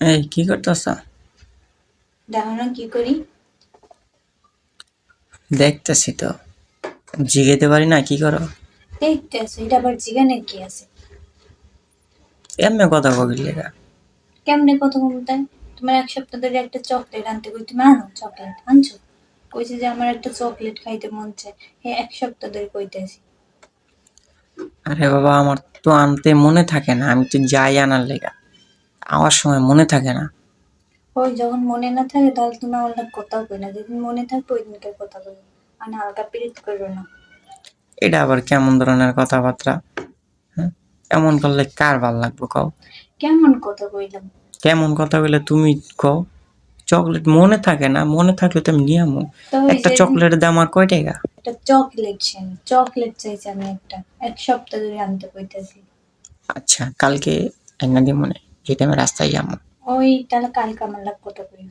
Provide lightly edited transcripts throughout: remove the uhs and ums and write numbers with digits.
এই কি করতেছ? দেখো না কি করি। দেখতেছি তো, জিগাইতে পারি না কি করো? দেখতে আছো, এটা আবার জিগানের কি আছে? এমনি কথা কইলি লেগা। কেমনে কত কমতায়? তোমার এক সপ্তাহ ধরে একটা চকলেট আনতে কই, তুমি আনো চকলেট আনছো? কইছে যে আমার একটা চকলেট খাইতে মন চায়, এক সপ্তাহ ধরে কইতেছি। আরে বাবা, আমার তো আনতে মনে থাকে না, আমি তো যাই আনার লেগা, আমার সময় মনে থাকে না। ওই যখন মনে না থাকে তাহলে তুমি আমার না কথাও কই না, যেদিন মনে থাকবে ওই দিনকার কথা কই। মানে হালকা পিরিত করবে না। এটা আবার কেমন ধরনের কথাবার্তা? হ্যাঁ, এমন করলে কার ভাল লাগবে কও? কেমন কথা কইলাম? কেমন কথা বলে তুমি কও? চকলেট মনে থাকে না, মনে থাকলে তো আমি নিয়ে আমু। তো ওই একটা যেদিন চকলেটের দাম আর কয় টাকা? একটা চকলেট চকলেট চাইছি আমি, একটা এক সপ্তাহ ধরে আনতে কইতেছি। আচ্ছা, কালকে আইনা দিই মনে, যেটা আমি রাস্তায় যাবো। ওই তাহলে কালকে আমার লাগ কথা কই।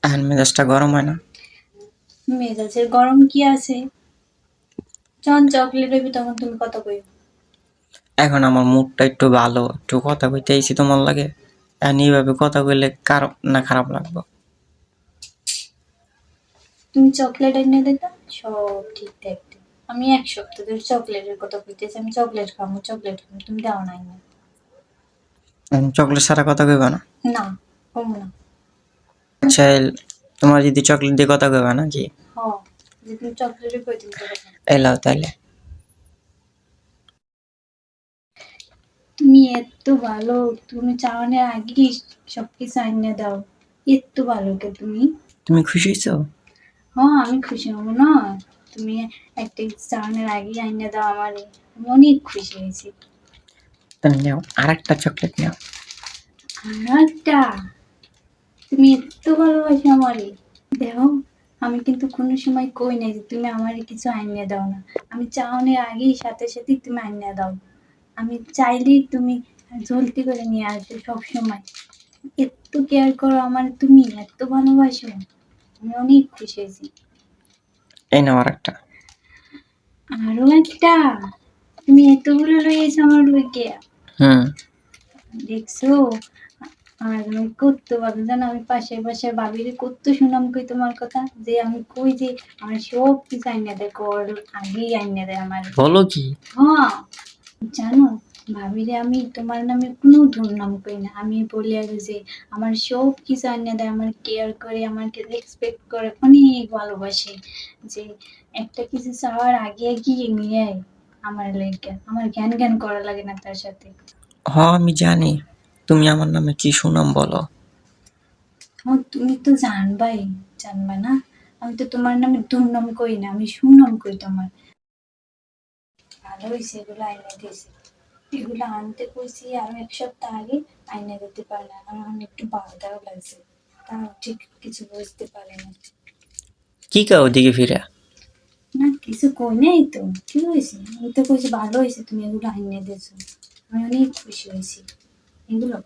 এখন মেজাজটা গরম হয় না? মেজাজের গরম কি আছে? যখন চকলেট হইবি তখন তুমি কথা কইও। এখন আমার মুডটা একটু ভালো, একটু কথা কইতে আইছি তোমার লাগে। এখন এইভাবে কথা কইলে কার না খারাপ লাগবে? তুমি চকলেট এনে দিতা, সব ঠিক থাকতো। আমি এক সপ্তাহ ধরে চকলেটের কথা কইতেছি, আমি চকলেট খাবো চকলেট খাবো, তুমি দাও নাই না। চকলেট ছাড়া কথা কইবা না? না, কমো না। আচ্ছা, তোমার যদি চকলেট দিয়ে কথা কইবা নাকি? হ, যে তুমি চকলেটের কই দিন তো কথা। এলাও তাইলে। তুমি এত ভালো, তুমি চাওয়ানোর আগেই সবকিছু আইনে দাও। এত ভালো কে তুমি? তুমি খুশি হইছো? হ্যাঁ, আমি খুশি হব না? তুমি একটা চাওয়ানোর আগেই আইনে দাও আমারে, আমি অনেক খুশি হয়েছি। তাহলে নাও, আর একটা চকলেট নাও। আর একটা? তুমি এত ভালোবাসো আমারে। দেখো, আমি কিন্তু কোনো সময় কই নাই যে তুমি আমারে কিছু আইনে দাও না। আমি চাওনের আগেই সাথে সাথেই তুমি আইনে দাও। আমি চাইলেই তুমি জলদি করে নিয়ে আসো সবসময়। এত কেয়ার করো আমার, তুমি এত ভালোবাসো, আমি অনেক খুশি হয়েছি। এই নাও আর একটা। আরো একটা? তুমি এতগুলো রয়েছে আমার লইগে। হুম। দেখছো? আর আমি কত ভালো জানো, আমি পাশে পাশে ভাবিরে কত সুনাম কই তোমার কথা, যে আমি কই যে আমার সব কিছু আইনা দেয়, কর আগেই আইনা দেয় আমার। বলো কি? হ্যাঁ, জানো, ভাবিরে আমি তোমার নামে কোনো দুর্নাম করি না, আমি বলি আর যে আমার সব কিছু আইনা দেয়, আমার কেয়ার করে, আমাকে রেসপেক্ট করে, অনেক ভালোবাসে। যে একটা কিছু চাওয়ার আগে এগিয়ে নিয়ে আমার লাগে, আমার জ্ঞান জ্ঞান করা লাগে না তার সাথে। আমি জানি তুমি আমার নামে কি সুনাম বলো। তুমি তো জানবাই, জানবা না? আমি তো তোমার নামে দুর্নাম করি না, আমি সুনাম করি তোমার। ভালো হয়েছে এগুলো আইনে দিয়েছি। এগুলো আনতে কইছি আরো এক সপ্তাহ আগে, আইনে দিতে পারলে আমার এখন একটু বাধাও লাগছে, তাও ঠিক কিছু বুঝতে পারে না। কি কাও ওদিকে ফিরে? না, কিছু কই নাই তো, কি হয়েছে? আমি তো কইছি ভালো হয়েছে তুমি এগুলো আইনে দিয়েছো, আমি অনেক খুশি হয়েছি। এগুলো